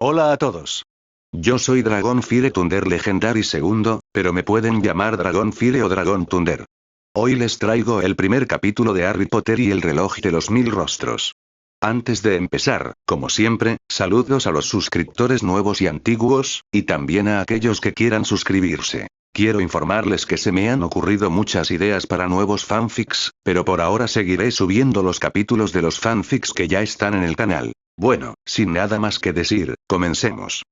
Hola a todos. Yo soy Dragonfire Thunder Legendary segundo, pero me pueden llamar Dragonfire o Dragon Thunder. Hoy les traigo el primer capítulo de Harry Potter y el reloj de los 1000 rostros. Antes de empezar, como siempre, saludos a los suscriptores nuevos y antiguos, y también a aquellos que quieran suscribirse. Quiero informarles que se me han ocurrido muchas ideas para nuevos fanfics, pero por ahora seguiré subiendo los capítulos de los fanfics que ya están en el canal. Bueno, sin nada más que decir, comencemos.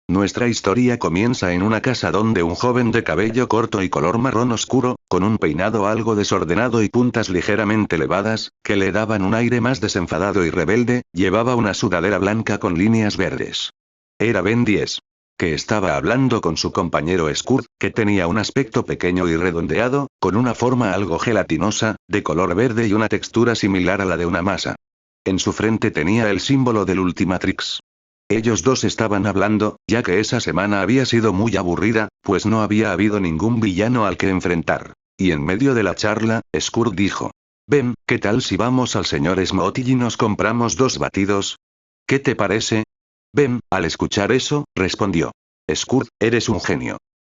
Nuestra historia comienza en una casa donde un joven de cabello corto y color marrón oscuro, con un peinado algo desordenado y puntas ligeramente elevadas, que le daban un aire más desenfadado y rebelde, llevaba una sudadera blanca con líneas verdes. Era Ben 10. Que estaba hablando con su compañero Scourge, que tenía un aspecto pequeño y redondeado, con una forma algo gelatinosa, de color verde y una textura similar a la de una masa. En su frente tenía el símbolo del Ultimatrix. Ellos dos estaban hablando, ya que esa semana había sido muy aburrida, pues no había habido ningún villano al que enfrentar. Y en medio de la charla, Scourge dijo: Ben, ¿qué tal si vamos al señor Smoty y nos compramos 2 batidos? ¿Qué te parece? Ben, al escuchar eso, respondió: Scourge, eres un genio.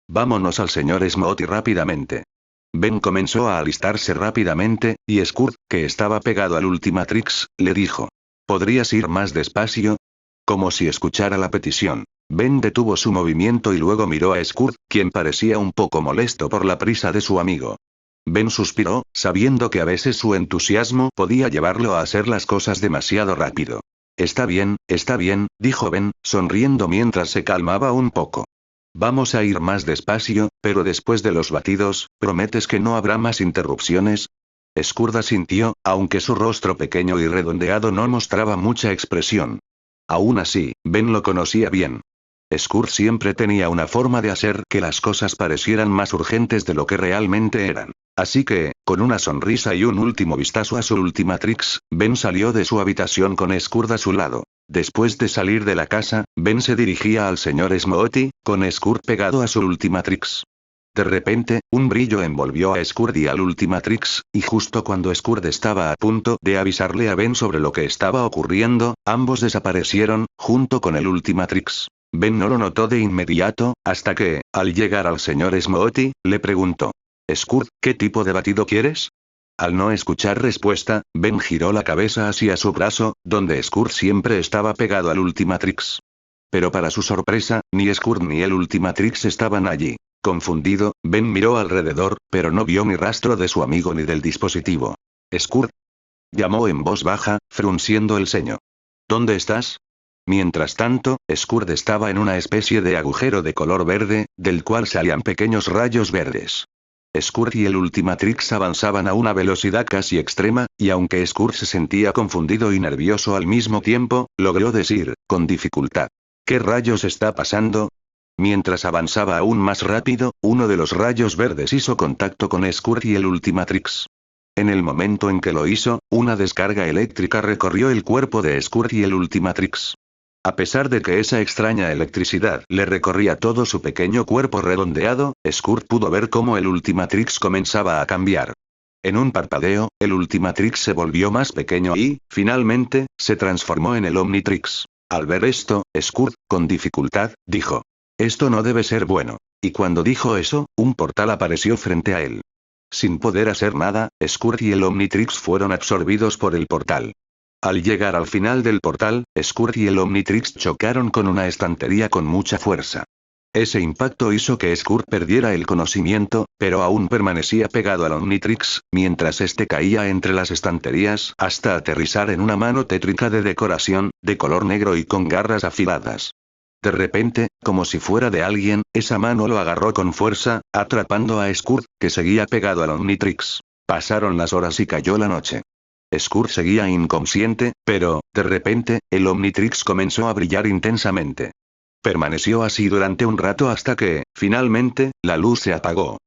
Vámonos al señor Smoty rápidamente. Ben comenzó a alistarse rápidamente, y Scourge, que estaba pegado al Ultimatrix, le dijo: ¿podrías ir más despacio? Como si escuchara la petición. Ben detuvo su movimiento y luego miró a Scourge, quien parecía un poco molesto por la prisa de su amigo. Ben suspiró, sabiendo que a veces su entusiasmo podía llevarlo a hacer las cosas demasiado rápido. Está bien, dijo Ben, sonriendo mientras se calmaba un poco. Vamos a ir más despacio, pero después de los batidos, ¿prometes que no habrá más interrupciones? Scourge asintió, aunque su rostro pequeño y redondeado no mostraba mucha expresión. Aún así, Ben lo conocía bien. Scourge siempre tenía una forma de hacer que las cosas parecieran más urgentes de lo que realmente eran. Así que, con una sonrisa y un último vistazo a su Ultimatrix, Ben salió de su habitación con Scourge a su lado. Después de salir de la casa, Ben se dirigía al señor Smoty, con Scourge pegado a su Ultimatrix. De repente, un brillo envolvió a Scourge y al Ultimatrix, y justo cuando Scourge estaba a punto de avisarle a Ben sobre lo que estaba ocurriendo, ambos desaparecieron, junto con el Ultimatrix. Ben no lo notó de inmediato, hasta que, al llegar al señor Smoty, le preguntó: Scourge, ¿qué tipo de batido quieres? Al no escuchar respuesta, Ben giró la cabeza hacia su brazo, donde Scourge siempre estaba pegado al Ultimatrix. Pero para su sorpresa, ni Scourge ni el Ultimatrix estaban allí. Confundido, Ben miró alrededor, pero no vio ni rastro de su amigo ni del dispositivo. «Scourge», llamó en voz baja, frunciendo el ceño. «¿Dónde estás?» Mientras tanto, Scourge estaba en una especie de agujero de color verde, del cual salían pequeños rayos verdes. Scourge y el Ultimatrix avanzaban a una velocidad casi extrema, y aunque Scourge se sentía confundido y nervioso al mismo tiempo, logró decir, con dificultad: «¿Qué rayos está pasando?» Mientras avanzaba aún más rápido, uno de los rayos verdes hizo contacto con Scourge y el Ultimatrix. En el momento en que lo hizo, una descarga eléctrica recorrió el cuerpo de Scourge y el Ultimatrix. A pesar de que esa extraña electricidad le recorría todo su pequeño cuerpo redondeado, Scourge pudo ver cómo el Ultimatrix comenzaba a cambiar. En un parpadeo, el Ultimatrix se volvió más pequeño y, finalmente, se transformó en el Omnitrix. Al ver esto, Scourge, con dificultad, dijo: «Esto no debe ser bueno». Y cuando dijo eso, un portal apareció frente a él. Sin poder hacer nada, Scourge y el Omnitrix fueron absorbidos por el portal. Al llegar al final del portal, Scourge y el Omnitrix chocaron con una estantería con mucha fuerza. Ese impacto hizo que Scourge perdiera el conocimiento, pero aún permanecía pegado al Omnitrix, mientras este caía entre las estanterías hasta aterrizar en una mano tétrica de decoración, de color negro y con garras afiladas. De repente, como si fuera de alguien, esa mano lo agarró con fuerza, atrapando a Scourge, que seguía pegado al Omnitrix. Pasaron las horas y cayó la noche. Scourge seguía inconsciente, pero, de repente, el Omnitrix comenzó a brillar intensamente. Permaneció así durante un rato hasta que, finalmente, la luz se apagó.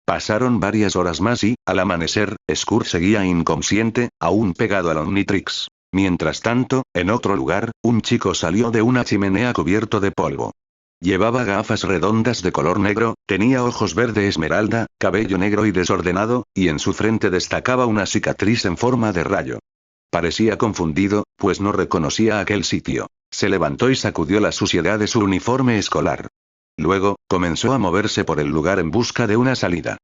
Pasaron varias horas más y, al amanecer, Scourge seguía inconsciente, aún pegado al Omnitrix. Mientras tanto, en otro lugar, un chico salió de una chimenea cubierto de polvo. Llevaba gafas redondas de color negro, tenía ojos verde esmeralda, cabello negro y desordenado, y en su frente destacaba una cicatriz en forma de rayo. Parecía confundido, pues no reconocía aquel sitio. Se levantó y sacudió la suciedad de su uniforme escolar. Luego, comenzó a moverse por el lugar en busca de una salida.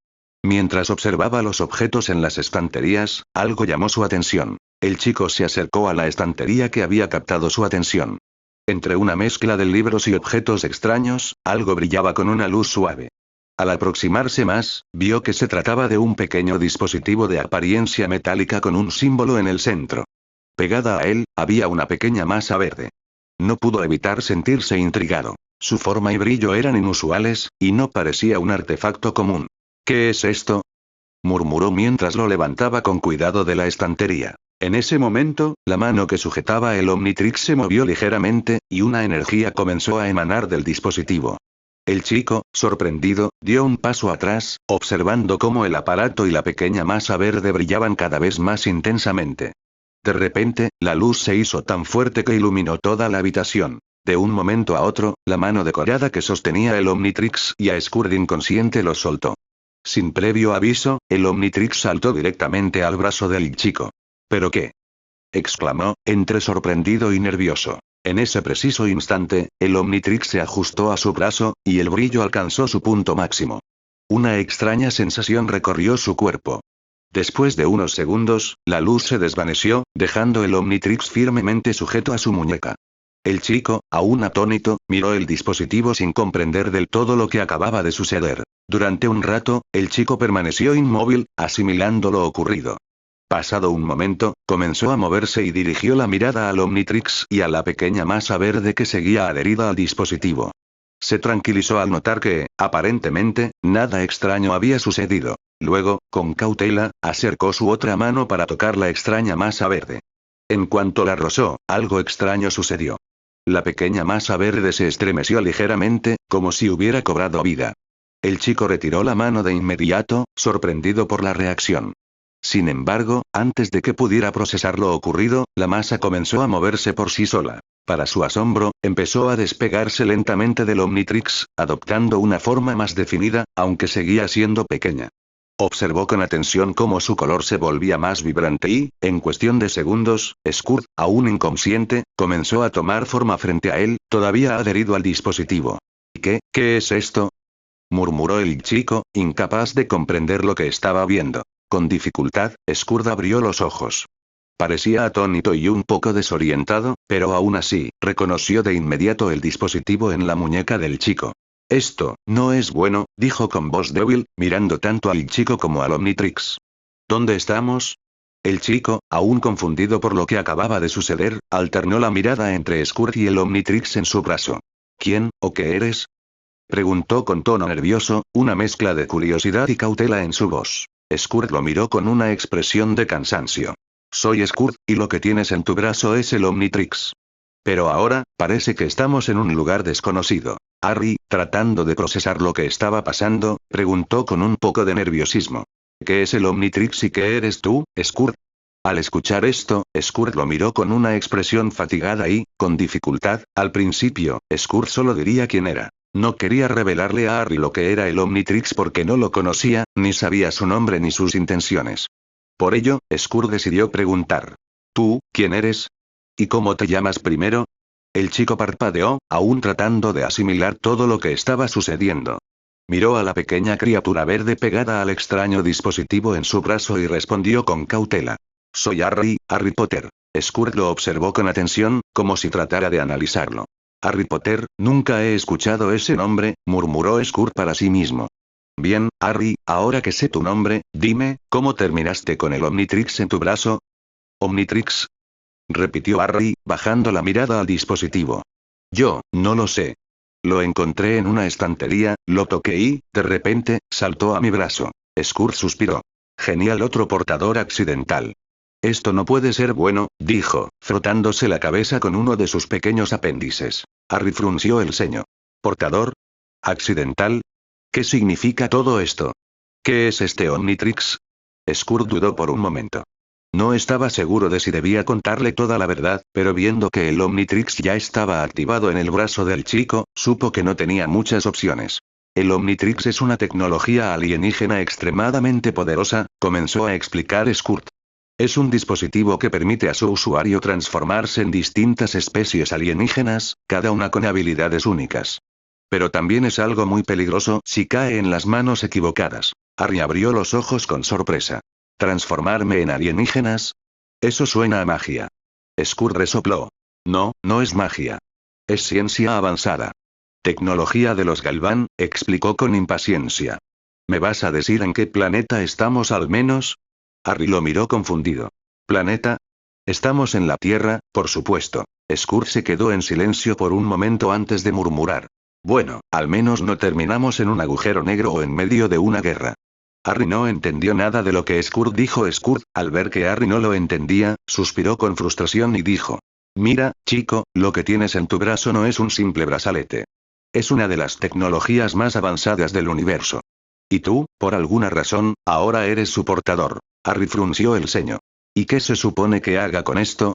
Mientras observaba los objetos en las estanterías, algo llamó su atención. El chico se acercó a la estantería que había captado su atención. Entre una mezcla de libros y objetos extraños, algo brillaba con una luz suave. Al aproximarse más, vio que se trataba de un pequeño dispositivo de apariencia metálica con un símbolo en el centro. Pegada a él, había una pequeña masa verde. No pudo evitar sentirse intrigado. Su forma y brillo eran inusuales, y no parecía un artefacto común. ¿Qué es esto?, murmuró mientras lo levantaba con cuidado de la estantería. En ese momento, la mano que sujetaba el Omnitrix se movió ligeramente, y una energía comenzó a emanar del dispositivo. El chico, sorprendido, dio un paso atrás, observando cómo el aparato y la pequeña masa verde brillaban cada vez más intensamente. De repente, la luz se hizo tan fuerte que iluminó toda la habitación. De un momento a otro, la mano decorada que sostenía el Omnitrix y a Scourge inconsciente lo soltó. Sin previo aviso, el Omnitrix saltó directamente al brazo del chico. ¿Pero qué?, exclamó, entre sorprendido y nervioso. En ese preciso instante, el Omnitrix se ajustó a su brazo, y el brillo alcanzó su punto máximo. Una extraña sensación recorrió su cuerpo. Después de unos segundos, la luz se desvaneció, dejando el Omnitrix firmemente sujeto a su muñeca. El chico, aún atónito, miró el dispositivo sin comprender del todo lo que acababa de suceder. Durante un rato, el chico permaneció inmóvil, asimilando lo ocurrido. Pasado un momento, comenzó a moverse y dirigió la mirada al Omnitrix y a la pequeña masa verde que seguía adherida al dispositivo. Se tranquilizó al notar que, aparentemente, nada extraño había sucedido. Luego, con cautela, acercó su otra mano para tocar la extraña masa verde. En cuanto la rozó, algo extraño sucedió. La pequeña masa verde se estremeció ligeramente, como si hubiera cobrado vida. El chico retiró la mano de inmediato, sorprendido por la reacción. Sin embargo, antes de que pudiera procesar lo ocurrido, la masa comenzó a moverse por sí sola. Para su asombro, empezó a despegarse lentamente del Omnitrix, adoptando una forma más definida, aunque seguía siendo pequeña. Observó con atención cómo su color se volvía más vibrante y, en cuestión de segundos, Scourge, aún inconsciente, comenzó a tomar forma frente a él, todavía adherido al dispositivo. ¿Qué es esto?, murmuró el chico, incapaz de comprender lo que estaba viendo. Con dificultad, Scourge abrió los ojos. Parecía atónito y un poco desorientado, pero aún así, reconoció de inmediato el dispositivo en la muñeca del chico. Esto no es bueno, dijo con voz débil, mirando tanto al chico como al Omnitrix. ¿Dónde estamos? El chico, aún confundido por lo que acababa de suceder, alternó la mirada entre Scourge y el Omnitrix en su brazo. ¿Quién, o qué eres?, preguntó con tono nervioso, una mezcla de curiosidad y cautela en su voz. Scourge lo miró con una expresión de cansancio. Soy Scourge, y lo que tienes en tu brazo es el Omnitrix. Pero ahora, parece que estamos en un lugar desconocido. Harry, tratando de procesar lo que estaba pasando, preguntó con un poco de nerviosismo. ¿Qué es el Omnitrix y qué eres tú, Scourge? Al escuchar esto, Scourge lo miró con una expresión fatigada y, con dificultad, al principio, Scourge solo diría quién era. No quería revelarle a Harry lo que era el Omnitrix porque no lo conocía, ni sabía su nombre ni sus intenciones. Por ello, Scourge decidió preguntar. ¿Tú, quién eres? ¿Y cómo te llamas primero? El chico parpadeó, aún tratando de asimilar todo lo que estaba sucediendo. Miró a la pequeña criatura verde pegada al extraño dispositivo en su brazo y respondió con cautela. Soy Harry Potter. Scourge lo observó con atención, como si tratara de analizarlo. Harry Potter, nunca he escuchado ese nombre, murmuró Scourge para sí mismo. Bien, Harry, ahora que sé tu nombre, dime, ¿cómo terminaste con el Omnitrix en tu brazo? ¿Omnitrix?, repitió Harry, bajando la mirada al dispositivo. Yo, no lo sé. Lo encontré en una estantería, lo toqué y, de repente, saltó a mi brazo. Scourge suspiró. Genial, otro portador accidental. Esto no puede ser bueno, dijo, frotándose la cabeza con uno de sus pequeños apéndices. Harry frunció el ceño. ¿Portador accidental? ¿Qué significa todo esto? ¿Qué es este Omnitrix? Scourge dudó por un momento. No estaba seguro de si debía contarle toda la verdad, pero viendo que el Omnitrix ya estaba activado en el brazo del chico, supo que no tenía muchas opciones. El Omnitrix es una tecnología alienígena extremadamente poderosa, comenzó a explicar Scourge. Es un dispositivo que permite a su usuario transformarse en distintas especies alienígenas, cada una con habilidades únicas. Pero también es algo muy peligroso si cae en las manos equivocadas. Harry abrió los ojos con sorpresa. ¿Transformarme en alienígenas? Eso suena a magia. Skur resopló. No, no es magia. Es ciencia avanzada. Tecnología de los Galván, explicó con impaciencia. ¿Me vas a decir en qué planeta estamos al menos? Harry lo miró confundido. ¿Planeta? Estamos en la Tierra, por supuesto. Skur se quedó en silencio por un momento antes de murmurar. Bueno, al menos no terminamos en un agujero negro o en medio de una guerra. Harry no entendió nada de lo que Skur dijo. Skur, al ver que Harry no lo entendía, suspiró con frustración y dijo. Mira, chico, lo que tienes en tu brazo no es un simple brazalete. Es una de las tecnologías más avanzadas del universo. Y tú, por alguna razón, ahora eres su portador. Harry frunció el ceño. ¿Y qué se supone que haga con esto?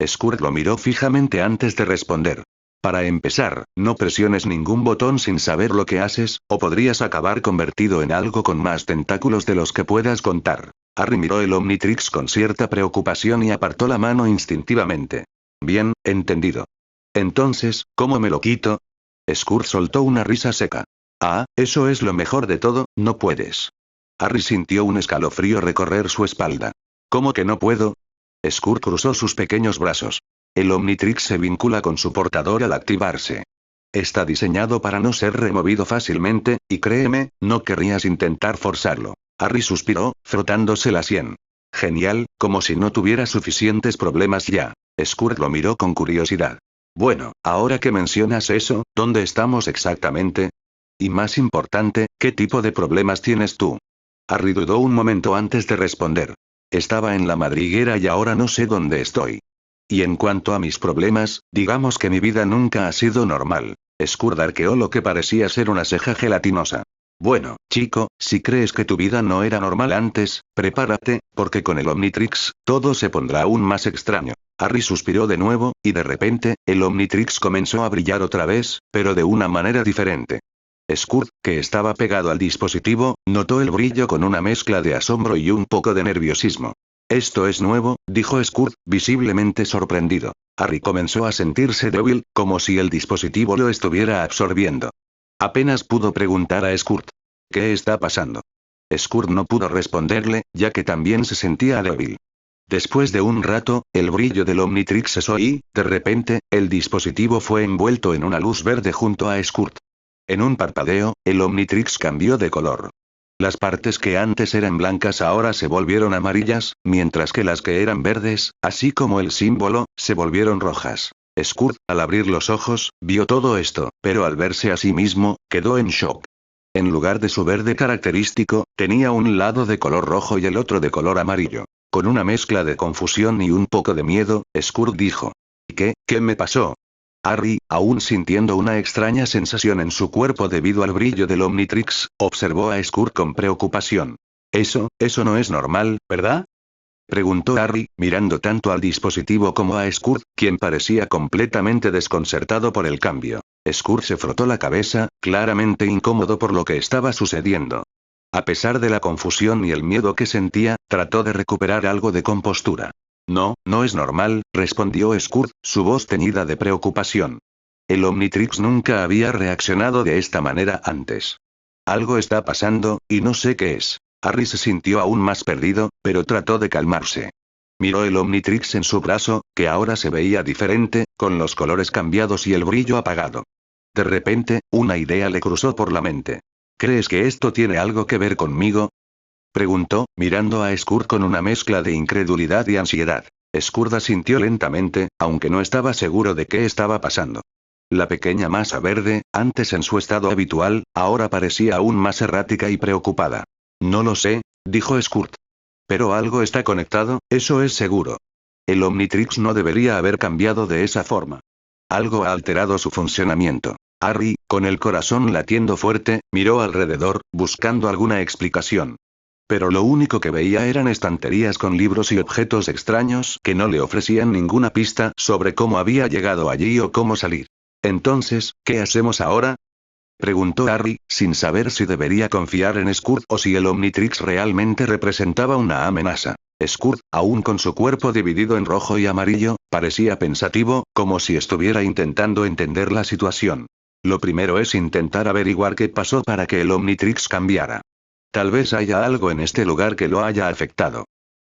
Skur lo miró fijamente antes de responder. Para empezar, no presiones ningún botón sin saber lo que haces, o podrías acabar convertido en algo con más tentáculos de los que puedas contar. Harry miró el Omnitrix con cierta preocupación y apartó la mano instintivamente. Bien, entendido. Entonces, ¿cómo me lo quito? Skur soltó una risa seca. Ah, eso es lo mejor de todo, no puedes. Harry sintió un escalofrío recorrer su espalda. ¿Cómo que no puedo? Skur cruzó sus pequeños brazos. El Omnitrix se vincula con su portador al activarse. Está diseñado para no ser removido fácilmente, y créeme, no querrías intentar forzarlo. Harry suspiró, frotándose la sien. Genial, como si no tuviera suficientes problemas ya. Skur lo miró con curiosidad. Bueno, ahora que mencionas eso, ¿dónde estamos exactamente? Y más importante, ¿qué tipo de problemas tienes tú? Harry dudó un momento antes de responder. Estaba en la madriguera y ahora no sé dónde estoy. Y en cuanto a mis problemas, digamos que mi vida nunca ha sido normal. Skur arqueó lo que parecía ser una ceja gelatinosa. Bueno, chico, si crees que tu vida no era normal antes, prepárate, porque con el Omnitrix, todo se pondrá aún más extraño. Harry suspiró de nuevo, y de repente, el Omnitrix comenzó a brillar otra vez, pero de una manera diferente. Skur, que estaba pegado al dispositivo, notó el brillo con una mezcla de asombro y un poco de nerviosismo. Esto es nuevo, dijo Skur, visiblemente sorprendido. Harry comenzó a sentirse débil, como si el dispositivo lo estuviera absorbiendo. Apenas pudo preguntar a Skur. ¿Qué está pasando? Skur no pudo responderle, ya que también se sentía débil. Después de un rato, el brillo del Omnitrix cesó y, de repente, el dispositivo fue envuelto en una luz verde junto a Skur. En un parpadeo, el Omnitrix cambió de color. Las partes que antes eran blancas ahora se volvieron amarillas, mientras que las que eran verdes, así como el símbolo, se volvieron rojas. Skur, al abrir los ojos, vio todo esto, pero al verse a sí mismo, quedó en shock. En lugar de su verde característico, tenía un lado de color rojo y el otro de color amarillo. Con una mezcla de confusión y un poco de miedo, Skur dijo. ¿Qué me pasó? Harry, aún sintiendo una extraña sensación en su cuerpo debido al brillo del Omnitrix, observó a Skur con preocupación. Eso no es normal, ¿verdad? Preguntó Harry, mirando tanto al dispositivo como a Skur, quien parecía completamente desconcertado por el cambio. Skur se frotó la cabeza, claramente incómodo por lo que estaba sucediendo. A pesar de la confusión y el miedo que sentía, trató de recuperar algo de compostura. No, no es normal, respondió Skur, su voz teñida de preocupación. El Omnitrix nunca había reaccionado de esta manera antes. Algo está pasando, y no sé qué es. Harry se sintió aún más perdido, pero trató de calmarse. Miró el Omnitrix en su brazo, que ahora se veía diferente, con los colores cambiados y el brillo apagado. De repente, una idea le cruzó por la mente. ¿Crees que esto tiene algo que ver conmigo? Preguntó, mirando a Skur con una mezcla de incredulidad y ansiedad. Skur asintió lentamente, aunque no estaba seguro de qué estaba pasando. La pequeña masa verde, antes en su estado habitual, ahora parecía aún más errática y preocupada. No lo sé, dijo Skur. Pero algo está conectado, eso es seguro. El Omnitrix no debería haber cambiado de esa forma. Algo ha alterado su funcionamiento. Harry, con el corazón latiendo fuerte, miró alrededor, buscando alguna explicación. Pero lo único que veía eran estanterías con libros y objetos extraños que no le ofrecían ninguna pista sobre cómo había llegado allí o cómo salir. Entonces, ¿qué hacemos ahora? Preguntó Harry, sin saber si debería confiar en Skur o si el Omnitrix realmente representaba una amenaza. Scourt, aún con su cuerpo dividido en rojo y amarillo, parecía pensativo, como si estuviera intentando entender la situación. Lo primero es intentar averiguar qué pasó para que el Omnitrix cambiara. Tal vez haya algo en este lugar que lo haya afectado.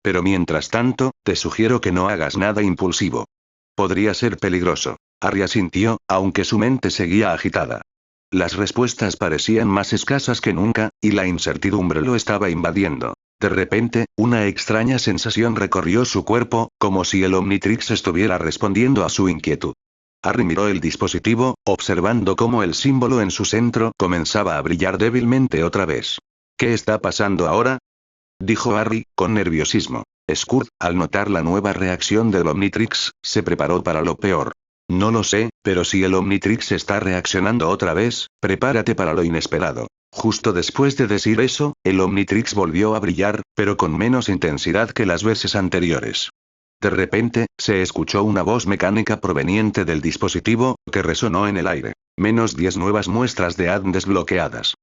Pero mientras tanto, te sugiero que no hagas nada impulsivo. Podría ser peligroso. Harry asintió, aunque su mente seguía agitada. Las respuestas parecían más escasas que nunca, y la incertidumbre lo estaba invadiendo. De repente, una extraña sensación recorrió su cuerpo, como si el Omnitrix estuviera respondiendo a su inquietud. Harry miró el dispositivo, observando cómo el símbolo en su centro comenzaba a brillar débilmente otra vez. ¿Qué está pasando ahora?, dijo Harry, con nerviosismo. Scourt, al notar la nueva reacción del Omnitrix, se preparó para lo peor. No lo sé, pero si el Omnitrix está reaccionando otra vez, prepárate para lo inesperado. Justo después de decir eso, el Omnitrix volvió a brillar, pero con menos intensidad que las veces anteriores. De repente, se escuchó una voz mecánica proveniente del dispositivo, que resonó en el aire. Menos 10 nuevas muestras de ADN desbloqueadas.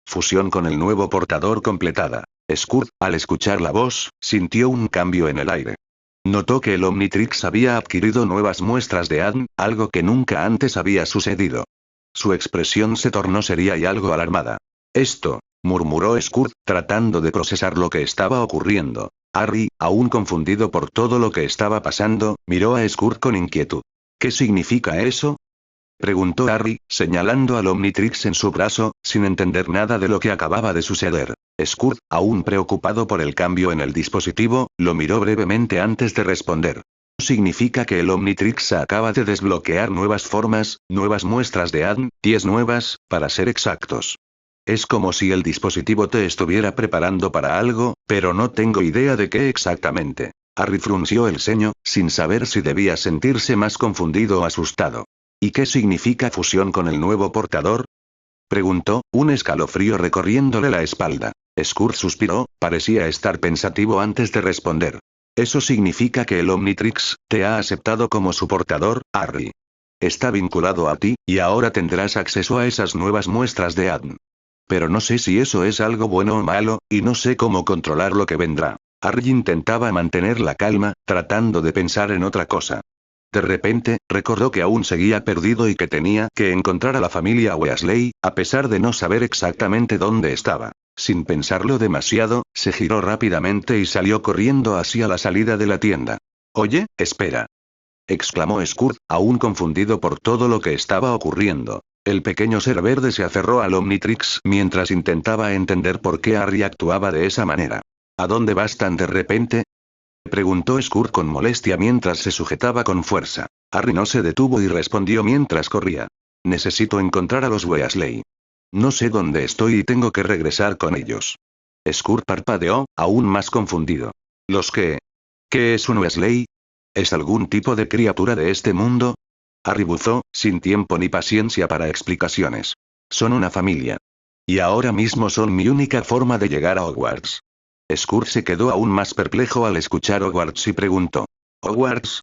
Fusión con el nuevo portador completada. Scourt, al escuchar la voz, sintió un cambio en el aire. Notó que el Omnitrix había adquirido nuevas muestras de ADN, algo que nunca antes había sucedido. Su expresión se tornó seria y algo alarmada. Esto, murmuró Scourt, tratando de procesar lo que estaba ocurriendo. Harry, aún confundido por todo lo que estaba pasando, miró a Scourt con inquietud. ¿Qué significa eso?, preguntó Harry, señalando al Omnitrix en su brazo, sin entender nada de lo que acababa de suceder. Scourt, aún preocupado por el cambio en el dispositivo, lo miró brevemente antes de responder. Significa que el Omnitrix acaba de desbloquear nuevas formas, nuevas muestras de ADN, 10 nuevas, para ser exactos. Es como si el dispositivo te estuviera preparando para algo, pero no tengo idea de qué exactamente. Harry frunció el ceño, sin saber si debía sentirse más confundido o asustado. ¿Y qué significa fusión con el nuevo portador?, preguntó, un escalofrío recorriéndole la espalda. Scourt suspiró, parecía estar pensativo antes de responder. Eso significa que el Omnitrix te ha aceptado como su portador, Harry. Está vinculado a ti, y ahora tendrás acceso a esas nuevas muestras de ADN. Pero no sé si eso es algo bueno o malo, y no sé cómo controlar lo que vendrá. Harry intentaba mantener la calma, tratando de pensar en otra cosa. De repente, recordó que aún seguía perdido y que tenía que encontrar a la familia Weasley, a pesar de no saber exactamente dónde estaba. Sin pensarlo demasiado, se giró rápidamente y salió corriendo hacia la salida de la tienda. «Oye, espera», exclamó Scourt, aún confundido por todo lo que estaba ocurriendo. El pequeño ser verde se aferró al Omnitrix mientras intentaba entender por qué Harry actuaba de esa manera. ¿A dónde vas tan de repente?, preguntó Scourt con molestia mientras se sujetaba con fuerza. Harry no se detuvo y respondió mientras corría. Necesito encontrar a los Weasley. No sé dónde estoy y tengo que regresar con ellos. Scourt parpadeó, aún más confundido. ¿Los qué? ¿Qué es un Weasley? ¿Es algún tipo de criatura de este mundo? Harry buzó, sin tiempo ni paciencia para explicaciones. Son una familia. Y ahora mismo son mi única forma de llegar a Hogwarts. Scourt se quedó aún más perplejo al escuchar Hogwarts y preguntó. ¿Hogwarts?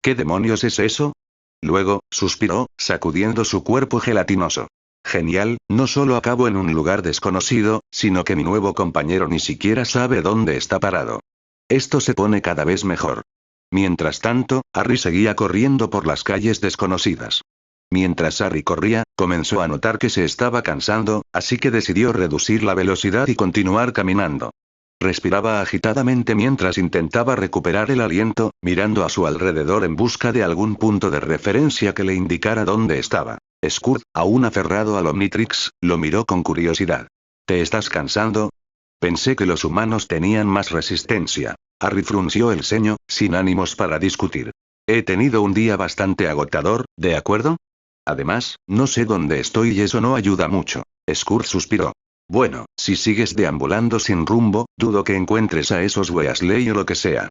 ¿Qué demonios es eso? Luego, suspiró, sacudiendo su cuerpo gelatinoso. Genial, no solo acabo en un lugar desconocido, sino que mi nuevo compañero ni siquiera sabe dónde está parado. Esto se pone cada vez mejor. Mientras tanto, Harry seguía corriendo por las calles desconocidas. Mientras Harry corría, comenzó a notar que se estaba cansando, así que decidió reducir la velocidad y continuar caminando. Respiraba agitadamente mientras intentaba recuperar el aliento, mirando a su alrededor en busca de algún punto de referencia que le indicara dónde estaba. Scourt, aún aferrado al Omnitrix, lo miró con curiosidad. ¿Te estás cansando? Pensé que los humanos tenían más resistencia. Harry frunció el ceño, sin ánimos para discutir. He tenido un día bastante agotador, ¿de acuerdo? Además, no sé dónde estoy y eso no ayuda mucho. Scourt suspiró. Bueno, si sigues deambulando sin rumbo, dudo que encuentres a esos Weasley o lo que sea.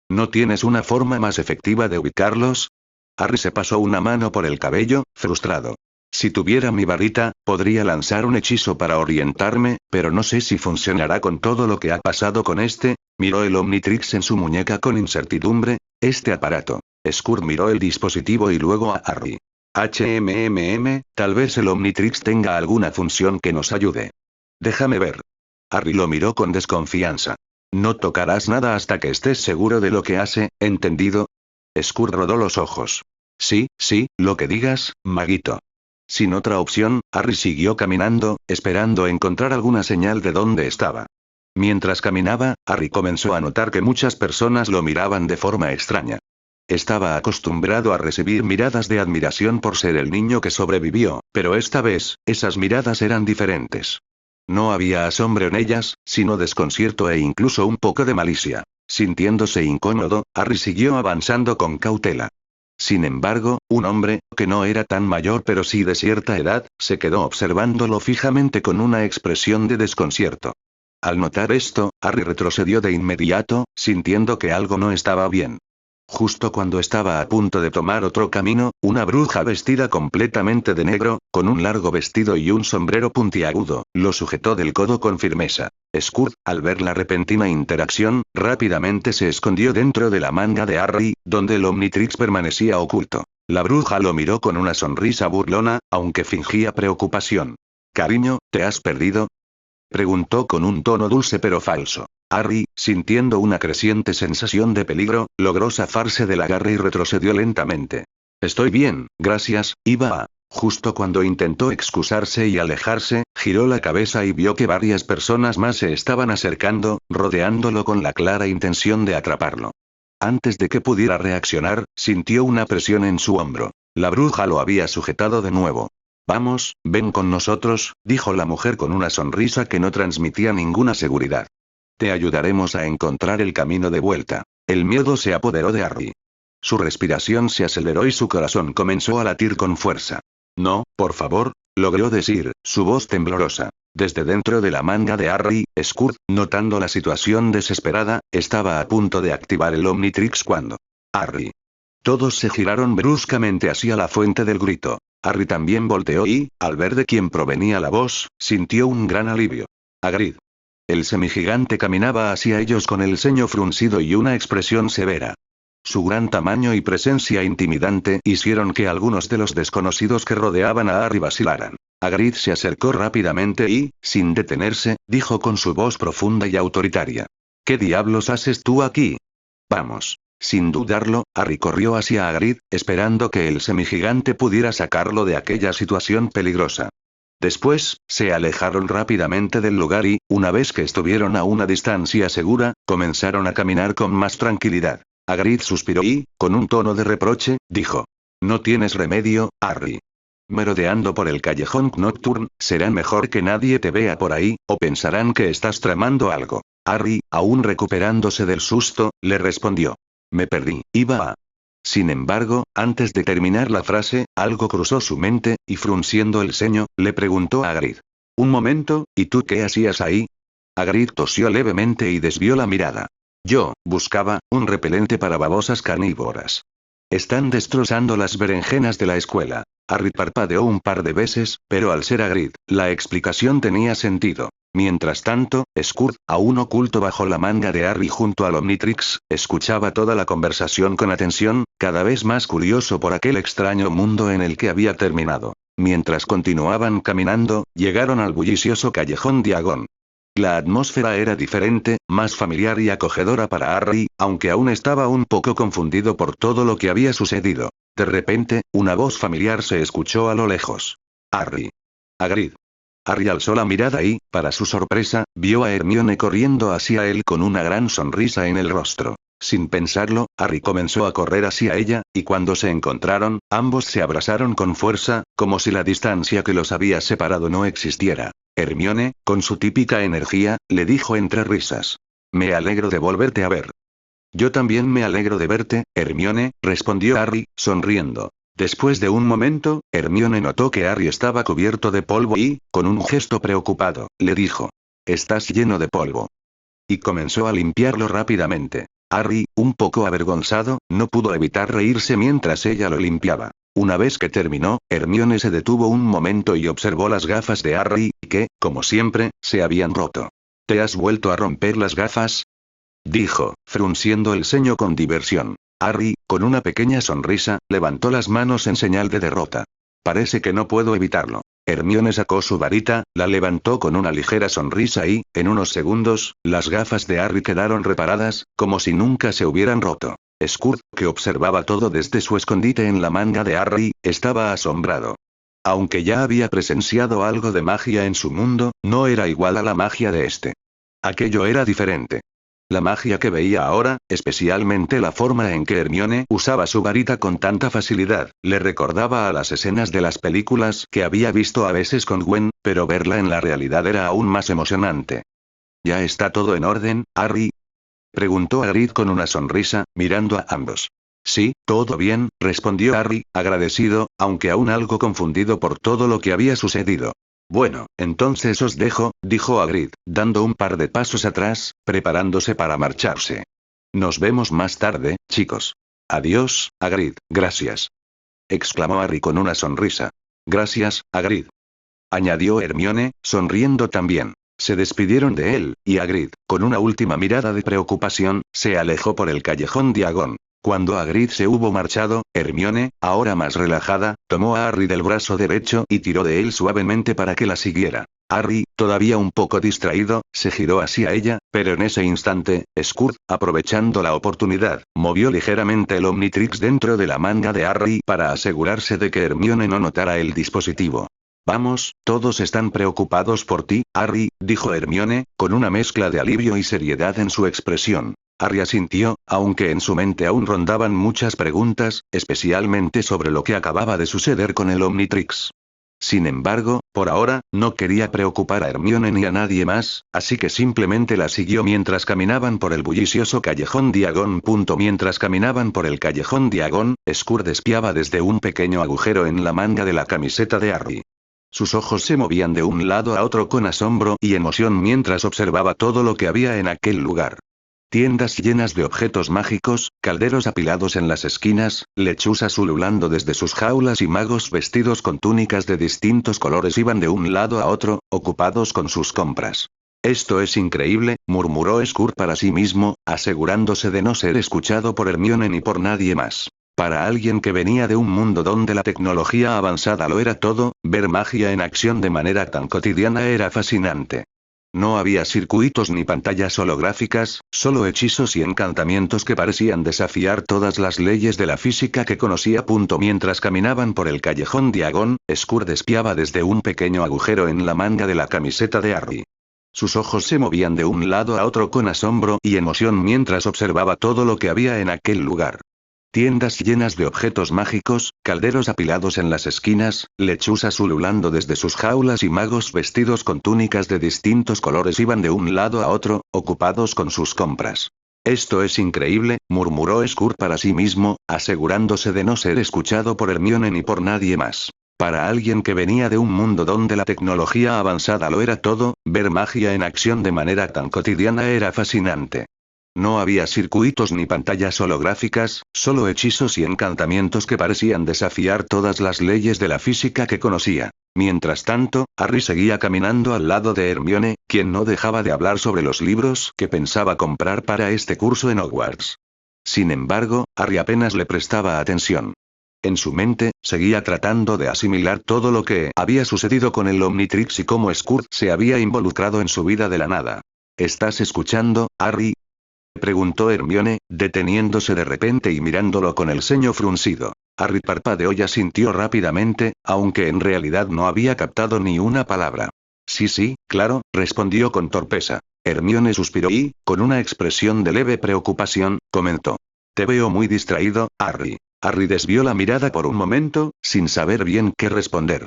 ¿No tienes una forma más efectiva de ubicarlos? Harry se pasó una mano por el cabello, frustrado. Si tuviera mi varita, podría lanzar un hechizo para orientarme, pero no sé si funcionará con todo lo que ha pasado con este. Miró el Omnitrix en su muñeca con incertidumbre. Este aparato. Scourt miró el dispositivo y luego a Harry. Tal vez el Omnitrix tenga alguna función que nos ayude. Déjame ver. Harry lo miró con desconfianza. No tocarás nada hasta que estés seguro de lo que hace, ¿entendido? Scout rodó los ojos. Sí, sí, lo que digas, maguito. Sin otra opción, Harry siguió caminando, esperando encontrar alguna señal de dónde estaba. Mientras caminaba, Harry comenzó a notar que muchas personas lo miraban de forma extraña. Estaba acostumbrado a recibir miradas de admiración por ser el niño que sobrevivió, pero esta vez, esas miradas eran diferentes. No había asombro en ellas, sino desconcierto e incluso un poco de malicia. Sintiéndose incómodo, Harry siguió avanzando con cautela. Sin embargo, un hombre, que no era tan mayor pero sí de cierta edad, se quedó observándolo fijamente con una expresión de desconcierto. Al notar esto, Harry retrocedió de inmediato, sintiendo que algo no estaba bien. Justo cuando estaba a punto de tomar otro camino, una bruja vestida completamente de negro, con un largo vestido y un sombrero puntiagudo, lo sujetó del codo con firmeza. Scout, al ver la repentina interacción, rápidamente se escondió dentro de la manga de Harry, donde el Omnitrix permanecía oculto. La bruja lo miró con una sonrisa burlona, aunque fingía preocupación. «Cariño, ¿te has perdido?», preguntó con un tono dulce pero falso. Harry, sintiendo una creciente sensación de peligro, logró zafarse del agarre y retrocedió lentamente. «Estoy bien, gracias, iba a...». Justo cuando intentó excusarse y alejarse, giró la cabeza y vio que varias personas más se estaban acercando, rodeándolo con la clara intención de atraparlo. Antes de que pudiera reaccionar, sintió una presión en su hombro. La bruja lo había sujetado de nuevo. «Vamos, ven con nosotros», dijo la mujer con una sonrisa que no transmitía ninguna seguridad. «Te ayudaremos a encontrar el camino de vuelta». El miedo se apoderó de Harry. Su respiración se aceleró y su corazón comenzó a latir con fuerza. «No, por favor», logró decir, su voz temblorosa. Desde dentro de la manga de Harry, Scout, notando la situación desesperada, estaba a punto de activar el Omnitrix cuando... Harry. Todos se giraron bruscamente hacia la fuente del grito. Harry también volteó y, al ver de quién provenía la voz, sintió un gran alivio. Hagrid. El semigigante caminaba hacia ellos con el ceño fruncido y una expresión severa. Su gran tamaño y presencia intimidante hicieron que algunos de los desconocidos que rodeaban a Harry vacilaran. Hagrid se acercó rápidamente y, sin detenerse, dijo con su voz profunda y autoritaria. «¿Qué diablos haces tú aquí? Vamos». Sin dudarlo, Harry corrió hacia Hagrid, esperando que el semigigante pudiera sacarlo de aquella situación peligrosa. Después, se alejaron rápidamente del lugar y, una vez que estuvieron a una distancia segura, comenzaron a caminar con más tranquilidad. Hagrid suspiró y, con un tono de reproche, dijo. «No tienes remedio, Harry. Merodeando por el callejón Nocturne, será mejor que nadie te vea por ahí, o pensarán que estás tramando algo». Harry, aún recuperándose del susto, le respondió. «Me perdí, iba a...». Sin embargo, antes de terminar la frase, algo cruzó su mente, y frunciendo el ceño, le preguntó a Hagrid. «Un momento, ¿y tú qué hacías ahí?». Hagrid tosió levemente y desvió la mirada. «Yo, buscaba, un repelente para babosas carnívoras. Están destrozando las berenjenas de la escuela». Harry parpadeó un par de veces, pero al ser Hagrid, la explicación tenía sentido. Mientras tanto, Scout, aún oculto bajo la manga de Harry junto al Omnitrix, escuchaba toda la conversación con atención, cada vez más curioso por aquel extraño mundo en el que había terminado. Mientras continuaban caminando, llegaron al bullicioso callejón Diagon. La atmósfera era diferente, más familiar y acogedora para Harry, aunque aún estaba un poco confundido por todo lo que había sucedido. De repente, una voz familiar se escuchó a lo lejos. «Harry». «Hagrid». Harry alzó la mirada y, para su sorpresa, vio a Hermione corriendo hacia él con una gran sonrisa en el rostro. Sin pensarlo, Harry comenzó a correr hacia ella, y cuando se encontraron, ambos se abrazaron con fuerza, como si la distancia que los había separado no existiera. Hermione, con su típica energía, le dijo entre risas. «Me alegro de volverte a ver». «Yo también me alegro de verte, Hermione», respondió Harry, sonriendo. Después de un momento, Hermione notó que Harry estaba cubierto de polvo y, con un gesto preocupado, le dijo. «Estás lleno de polvo». Y comenzó a limpiarlo rápidamente. Harry, un poco avergonzado, no pudo evitar reírse mientras ella lo limpiaba. Una vez que terminó, Hermione se detuvo un momento y observó las gafas de Harry, que, como siempre, se habían roto. «¿Te has vuelto a romper las gafas?», dijo, frunciendo el ceño con diversión. Harry, con una pequeña sonrisa, levantó las manos en señal de derrota. «Parece que no puedo evitarlo». Hermione sacó su varita, la levantó con una ligera sonrisa y, en unos segundos, las gafas de Harry quedaron reparadas, como si nunca se hubieran roto. Scout, que observaba todo desde su escondite en la manga de Harry, estaba asombrado. Aunque ya había presenciado algo de magia en su mundo, no era igual a la magia de este. Aquello era diferente. La magia que veía ahora, especialmente la forma en que Hermione usaba su varita con tanta facilidad, le recordaba a las escenas de las películas que había visto a veces con Gwen, pero verla en la realidad era aún más emocionante. ¿Ya está todo en orden, Harry?, preguntó Hagrid con una sonrisa, mirando a ambos. Sí, todo bien, respondió Harry, agradecido, aunque aún algo confundido por todo lo que había sucedido. Bueno, entonces os dejo, dijo Hagrid, dando un par de pasos atrás, preparándose para marcharse. Nos vemos más tarde, chicos. Adiós, Hagrid, gracias, exclamó Harry con una sonrisa. Gracias, Hagrid, añadió Hermione, sonriendo también. Se despidieron de él, y Hagrid, con una última mirada de preocupación, se alejó por el callejón Diagon. Cuando Hagrid se hubo marchado, Hermione, ahora más relajada, tomó a Harry del brazo derecho y tiró de él suavemente para que la siguiera. Harry, todavía un poco distraído, se giró hacia ella, pero en ese instante, Scout, aprovechando la oportunidad, movió ligeramente el Omnitrix dentro de la manga de Harry para asegurarse de que Hermione no notara el dispositivo. Vamos, todos están preocupados por ti, Harry, dijo Hermione, con una mezcla de alivio y seriedad en su expresión. Harry asintió, aunque en su mente aún rondaban muchas preguntas, especialmente sobre lo que acababa de suceder con el Omnitrix. Sin embargo, por ahora, no quería preocupar a Hermione ni a nadie más, así que simplemente la siguió mientras caminaban por el bullicioso callejón Diagon. Mientras caminaban por el callejón Diagon, Scout espiaba desde un pequeño agujero en la manga de la camiseta de Harry. Sus ojos se movían de un lado a otro con asombro y emoción mientras observaba todo lo que había en aquel lugar. Tiendas llenas de objetos mágicos, calderos apilados en las esquinas, lechuzas ululando desde sus jaulas y magos vestidos con túnicas de distintos colores iban de un lado a otro, ocupados con sus compras. Esto es increíble, murmuró Scout para sí mismo, asegurándose de no ser escuchado por Hermione ni por nadie más. Para alguien que venía de un mundo donde la tecnología avanzada lo era todo, ver magia en acción de manera tan cotidiana era fascinante. No había circuitos ni pantallas holográficas, solo hechizos y encantamientos que parecían desafiar todas las leyes de la física que conocía. Mientras caminaban por el callejón Diagon, Scout espiaba desde un pequeño agujero en la manga de la camiseta de Harry. Sus ojos se movían de un lado a otro con asombro y emoción mientras observaba todo lo que había en aquel lugar. Tiendas llenas de objetos mágicos, calderos apilados en las esquinas, lechuzas ululando desde sus jaulas y magos vestidos con túnicas de distintos colores iban de un lado a otro, ocupados con sus compras. Esto es increíble, murmuró Scout para sí mismo, asegurándose de no ser escuchado por Hermione ni por nadie más. Para alguien que venía de un mundo donde la tecnología avanzada lo era todo, ver magia en acción de manera tan cotidiana era fascinante. No había circuitos ni pantallas holográficas, solo hechizos y encantamientos que parecían desafiar todas las leyes de la física que conocía. Mientras tanto, Harry seguía caminando al lado de Hermione, quien no dejaba de hablar sobre los libros que pensaba comprar para este curso en Hogwarts. Sin embargo, Harry apenas le prestaba atención. En su mente, seguía tratando de asimilar todo lo que había sucedido con el Omnitrix y cómo Scout se había involucrado en su vida de la nada. ¿Estás escuchando, Harry?, preguntó Hermione, deteniéndose de repente y mirándolo con el ceño fruncido. Harry parpadeó y asintió rápidamente, aunque en realidad no había captado ni una palabra. Sí, claro, respondió con torpeza. Hermione suspiró y, con una expresión de leve preocupación, comentó. Te veo muy distraído, Harry. Harry desvió la mirada por un momento, sin saber bien qué responder.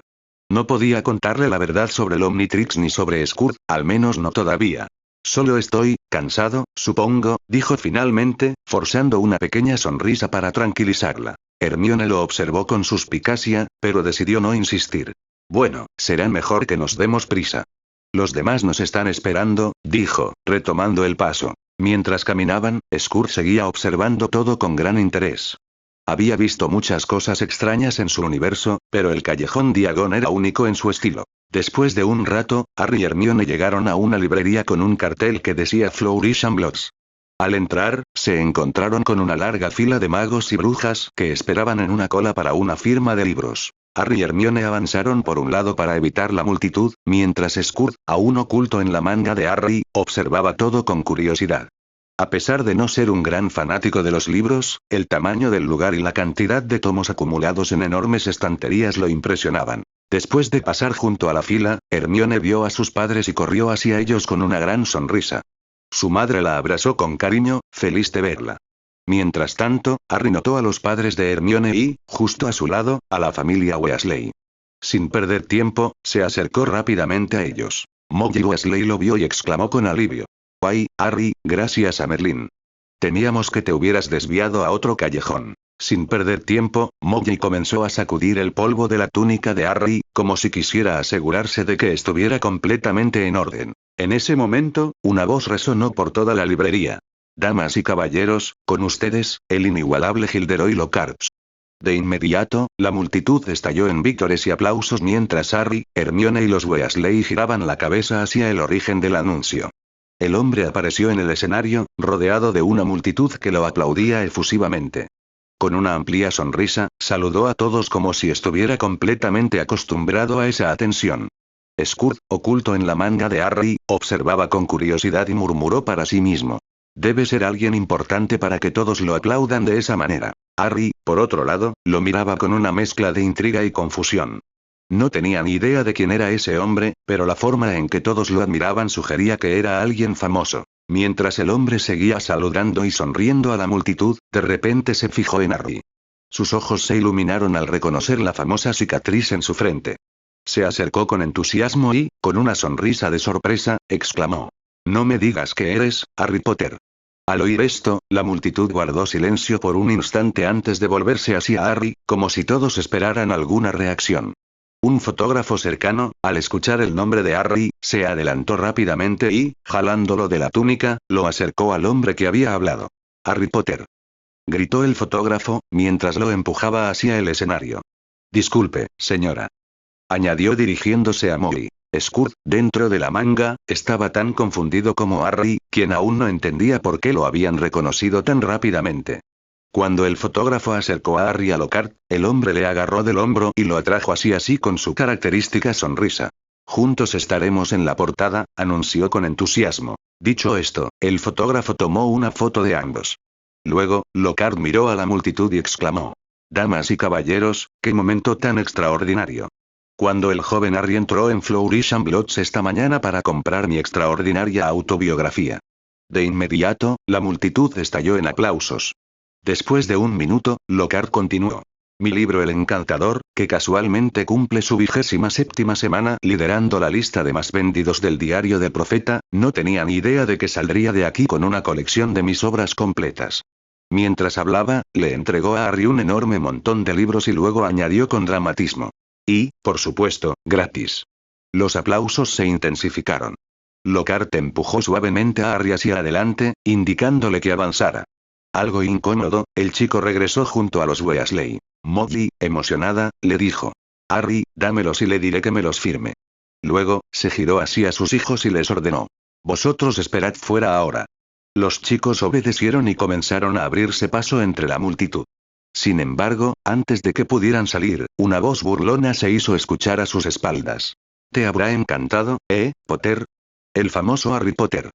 No podía contarle la verdad sobre el Omnitrix ni sobre Scout, al menos no todavía. Solo estoy cansado, supongo, dijo finalmente, forzando una pequeña sonrisa para tranquilizarla. Hermione lo observó con suspicacia, pero decidió no insistir. Bueno, será mejor que nos demos prisa. Los demás nos están esperando, dijo, retomando el paso. Mientras caminaban, Scout seguía observando todo con gran interés. Había visto muchas cosas extrañas en su universo, pero el callejón Diagon era único en su estilo. Después de un rato, Harry y Hermione llegaron a una librería con un cartel que decía Flourish and Blotts. Al entrar, se encontraron con una larga fila de magos y brujas que esperaban en una cola para una firma de libros. Harry y Hermione avanzaron por un lado para evitar la multitud, mientras Scout, aún oculto en la manga de Harry, observaba todo con curiosidad. A pesar de no ser un gran fanático de los libros, el tamaño del lugar y la cantidad de tomos acumulados en enormes estanterías lo impresionaban. Después de pasar junto a la fila, Hermione vio a sus padres y corrió hacia ellos con una gran sonrisa. Su madre la abrazó con cariño, feliz de verla. Mientras tanto, Harry notó a los padres de Hermione y, justo a su lado, a la familia Weasley. Sin perder tiempo, se acercó rápidamente a ellos. Molly Weasley lo vio y exclamó con alivio. «¡Ay, Harry, gracias a Merlín! Temíamos que te hubieras desviado a otro callejón». Sin perder tiempo, Molly comenzó a sacudir el polvo de la túnica de Harry, como si quisiera asegurarse de que estuviera completamente en orden. En ese momento, una voz resonó por toda la librería. «Damas y caballeros, con ustedes, el inigualable Gilderoy Lockhart». De inmediato, la multitud estalló en vítores y aplausos mientras Harry, Hermione y los Weasley giraban la cabeza hacia el origen del anuncio. El hombre apareció en el escenario, rodeado de una multitud que lo aplaudía efusivamente. Con una amplia sonrisa, saludó a todos como si estuviera completamente acostumbrado a esa atención. Scout, oculto en la manga de Harry, observaba con curiosidad y murmuró para sí mismo. Debe ser alguien importante para que todos lo aplaudan de esa manera. Harry, por otro lado, lo miraba con una mezcla de intriga y confusión. No tenía ni idea de quién era ese hombre, pero la forma en que todos lo admiraban sugería que era alguien famoso. Mientras el hombre seguía saludando y sonriendo a la multitud, de repente se fijó en Harry. Sus ojos se iluminaron al reconocer la famosa cicatriz en su frente. Se acercó con entusiasmo y, con una sonrisa de sorpresa, exclamó. «No me digas que eres, Harry Potter». Al oír esto, la multitud guardó silencio por un instante antes de volverse hacia Harry, como si todos esperaran alguna reacción. Un fotógrafo cercano, al escuchar el nombre de Harry, se adelantó rápidamente y, jalándolo de la túnica, lo acercó al hombre que había hablado. «Harry Potter», gritó el fotógrafo, mientras lo empujaba hacia el escenario. «Disculpe, señora», añadió dirigiéndose a Molly. Scout, dentro de la manga, estaba tan confundido como Harry, quien aún no entendía por qué lo habían reconocido tan rápidamente. Cuando el fotógrafo acercó a Harry a Lockhart, el hombre le agarró del hombro y lo atrajo hacia sí con su característica sonrisa. «Juntos estaremos en la portada», anunció con entusiasmo. Dicho esto, el fotógrafo tomó una foto de ambos. Luego, Lockhart miró a la multitud y exclamó. «Damas y caballeros, qué momento tan extraordinario. Cuando el joven Harry entró en Flourish and Blotts esta mañana para comprar mi extraordinaria autobiografía». De inmediato, la multitud estalló en aplausos. Después de un minuto, Lockhart continuó. «Mi libro El Encantador, que casualmente cumple su 27ª semana liderando la lista de más vendidos del diario del Profeta, no tenía ni idea de que saldría de aquí con una colección de mis obras completas». Mientras hablaba, le entregó a Harry un enorme montón de libros y luego añadió con dramatismo. «Y, por supuesto, gratis». Los aplausos se intensificaron. Lockhart empujó suavemente a Harry hacia adelante, indicándole que avanzara. Algo incómodo, el chico regresó junto a los Weasley. Molly, emocionada, le dijo. «Harry, dámelos y le diré que me los firme». Luego, se giró hacia sus hijos y les ordenó. «Vosotros esperad fuera ahora». Los chicos obedecieron y comenzaron a abrirse paso entre la multitud. Sin embargo, antes de que pudieran salir, una voz burlona se hizo escuchar a sus espaldas. «¿Te habrá encantado, Potter? El famoso Harry Potter.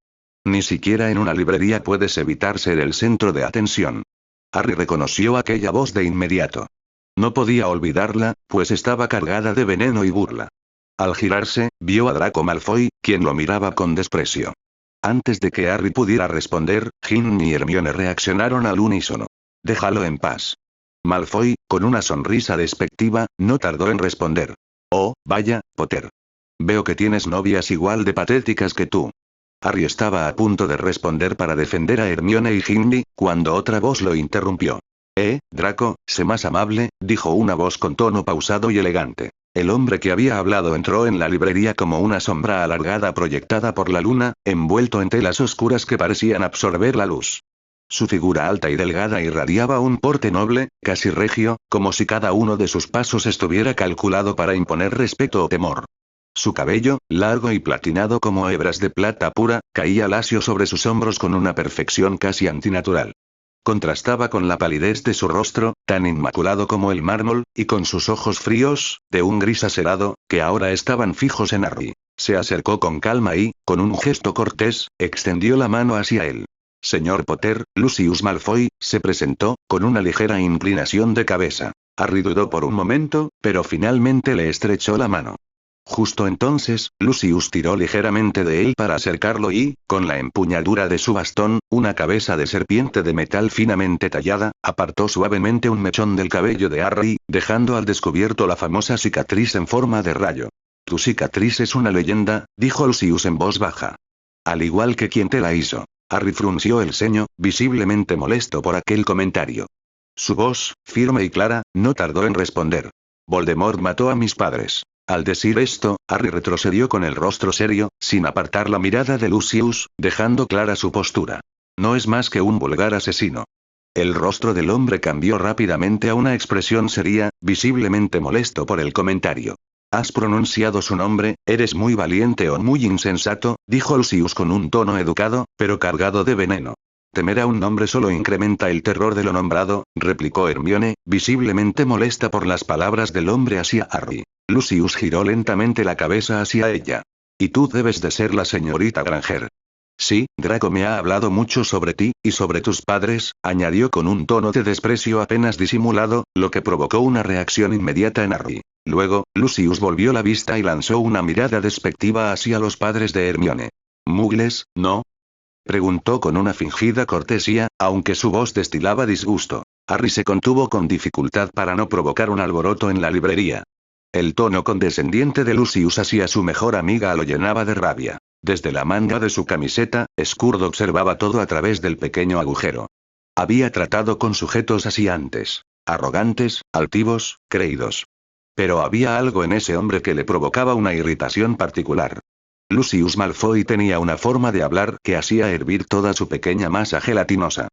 Ni siquiera en una librería puedes evitar ser el centro de atención». Harry reconoció aquella voz de inmediato. No podía olvidarla, pues estaba cargada de veneno y burla. Al girarse, vio a Draco Malfoy, quien lo miraba con desprecio. Antes de que Harry pudiera responder, Ginny y Hermione reaccionaron al unísono. «Déjalo en paz». Malfoy, con una sonrisa despectiva, no tardó en responder. «Oh, vaya, Potter. Veo que tienes novias igual de patéticas que tú». Harry estaba a punto de responder para defender a Hermione y Ginny, cuando otra voz lo interrumpió. Draco, sé más amable», dijo una voz con tono pausado y elegante. El hombre que había hablado entró en la librería como una sombra alargada proyectada por la luna, envuelto en telas oscuras que parecían absorber la luz. Su figura alta y delgada irradiaba un porte noble, casi regio, como si cada uno de sus pasos estuviera calculado para imponer respeto o temor. Su cabello, largo y platinado como hebras de plata pura, caía lacio sobre sus hombros con una perfección casi antinatural. contrastaba con la palidez de su rostro, tan inmaculado como el mármol, y con sus ojos fríos, de un gris aserado, que ahora estaban fijos en Harry. Se acercó con calma y, con un gesto cortés, extendió la mano hacia él. Señor Potter, Lucius Malfoy, se presentó, con una ligera inclinación de cabeza. Harry dudó por un momento, pero finalmente le estrechó la mano. Justo entonces, Lucius tiró ligeramente de él para acercarlo y, con la empuñadura de su bastón, una cabeza de serpiente de metal finamente tallada, apartó suavemente un mechón del cabello de Harry, dejando al descubierto la famosa cicatriz en forma de rayo. Tu cicatriz es una leyenda, dijo Lucius en voz baja. Al igual que quien te la hizo. Harry frunció el ceño, visiblemente molesto por aquel comentario. Su voz, firme y clara, no tardó en responder. Voldemort mató a mis padres. Al decir esto, Harry retrocedió con el rostro serio, sin apartar la mirada de Lucius, dejando clara su postura. No es más que un vulgar asesino. El rostro del hombre cambió rápidamente a una expresión seria, visiblemente molesto por el comentario. Has pronunciado su nombre, eres muy valiente o muy insensato, dijo Lucius con un tono educado, pero cargado de veneno. Temer a un nombre solo incrementa el terror de lo nombrado, replicó Hermione, visiblemente molesta por las palabras del hombre hacia Harry. Lucius giró lentamente la cabeza hacia ella. Y tú debes de ser la señorita Granger. Sí, Draco me ha hablado mucho sobre ti, y sobre tus padres, añadió con un tono de desprecio apenas disimulado, lo que provocó una reacción inmediata en Harry. Luego, Lucius volvió la vista y lanzó una mirada despectiva hacia los padres de Hermione. ¿Muggles, no? Preguntó con una fingida cortesía, aunque su voz destilaba disgusto. Harry se contuvo con dificultad para no provocar un alboroto en la librería. El tono condescendiente de Lucius hacia su mejor amiga lo llenaba de rabia. Desde la manga de su camiseta, Scurd observaba todo a través del pequeño agujero. Había tratado con sujetos así antes. Arrogantes, altivos, creídos. Pero había algo en ese hombre que le provocaba una irritación particular. Lucius Malfoy tenía una forma de hablar que hacía hervir toda su pequeña masa gelatinosa.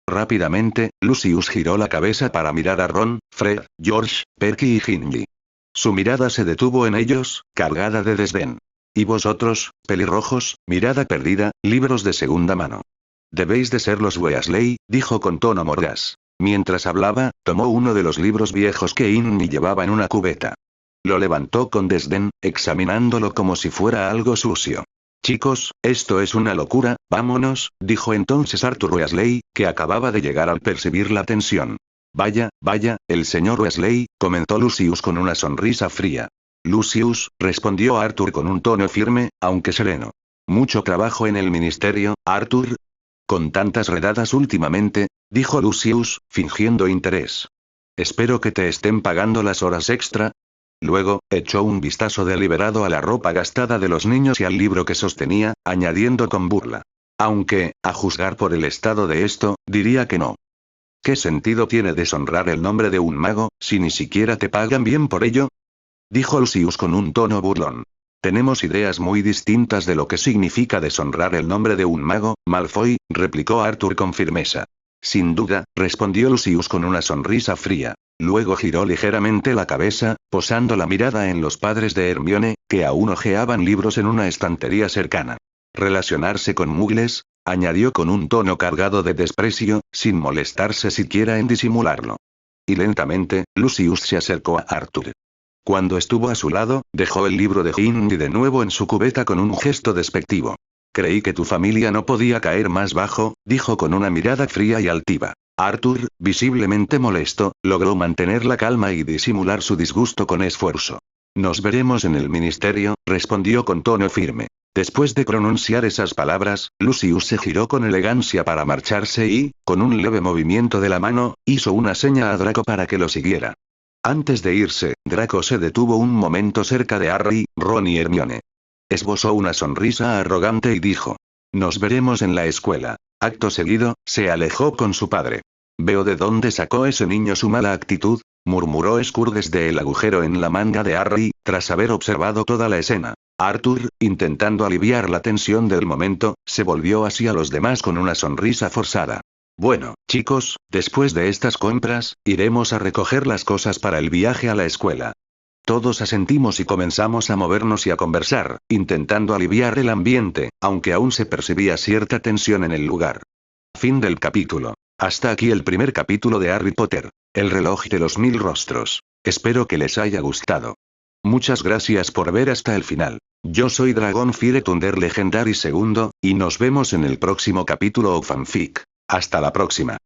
Rápidamente, Lucius giró la cabeza para mirar a Ron, Fred, George, Perky y Ginny. Su mirada se detuvo en ellos, cargada de desdén. ¿Y vosotros, pelirrojos, mirada perdida, libros de segunda mano? Debéis de ser los Weasley, dijo con tono mordaz. Mientras hablaba, tomó uno de los libros viejos que Ginny llevaba en una cubeta. Lo levantó con desdén, examinándolo como si fuera algo sucio. Chicos, esto es una locura, vámonos, dijo entonces Arthur Weasley, que acababa de llegar al percibir la tensión. Vaya, el señor Weasley, comentó Lucius con una sonrisa fría. Lucius, respondió Arthur con un tono firme, aunque sereno. ¿Mucho trabajo en el ministerio, Arthur? Con tantas redadas últimamente, dijo Lucius, fingiendo interés. Espero que te estén pagando las horas extra. Luego, echó un vistazo deliberado a la ropa gastada de los niños y al libro que sostenía, añadiendo con burla. Aunque, a juzgar por el estado de esto, diría que no. ¿Qué sentido tiene deshonrar el nombre de un mago, si ni siquiera te pagan bien por ello? Dijo Lucius con un tono burlón. Tenemos ideas muy distintas de lo que significa deshonrar el nombre de un mago, Malfoy, replicó Arthur con firmeza. Sin duda, respondió Lucius con una sonrisa fría. Luego giró ligeramente la cabeza, posando la mirada en los padres de Hermione, que aún hojeaban libros en una estantería cercana. Relacionarse con muggles, añadió con un tono cargado de desprecio, sin molestarse siquiera en disimularlo. Y lentamente, Lucius se acercó a Arthur. Cuando estuvo a su lado, dejó el libro de Ginny de nuevo en su cubeta con un gesto despectivo. Creí que tu familia no podía caer más bajo, dijo con una mirada fría y altiva. Arthur, visiblemente molesto, logró mantener la calma y disimular su disgusto con esfuerzo. Nos veremos en el ministerio, respondió con tono firme. Después de pronunciar esas palabras, Lucius se giró con elegancia para marcharse y, con un leve movimiento de la mano, hizo una seña a Draco para que lo siguiera. Antes de irse, Draco se detuvo un momento cerca de Harry, Ron y Hermione. Esbozó una sonrisa arrogante y dijo. Nos veremos en la escuela. Acto seguido, se alejó con su padre. Veo de dónde sacó ese niño su mala actitud, murmuró Scrooge desde el agujero en la manga de Harry, tras haber observado toda la escena. Arthur, intentando aliviar la tensión del momento, se volvió hacia los demás con una sonrisa forzada. Bueno, chicos, después de estas compras, iremos a recoger las cosas para el viaje a la escuela. Todos asentimos y comenzamos a movernos y a conversar, intentando aliviar el ambiente, aunque aún se percibía cierta tensión en el lugar. Fin del capítulo. Hasta aquí el primer capítulo de Harry Potter, el reloj de los 1000 rostros. Espero que les haya gustado. Muchas gracias por ver hasta el final. Yo soy Dragonfire Thunder Legendary II, y nos vemos en el próximo capítulo o fanfic. Hasta la próxima.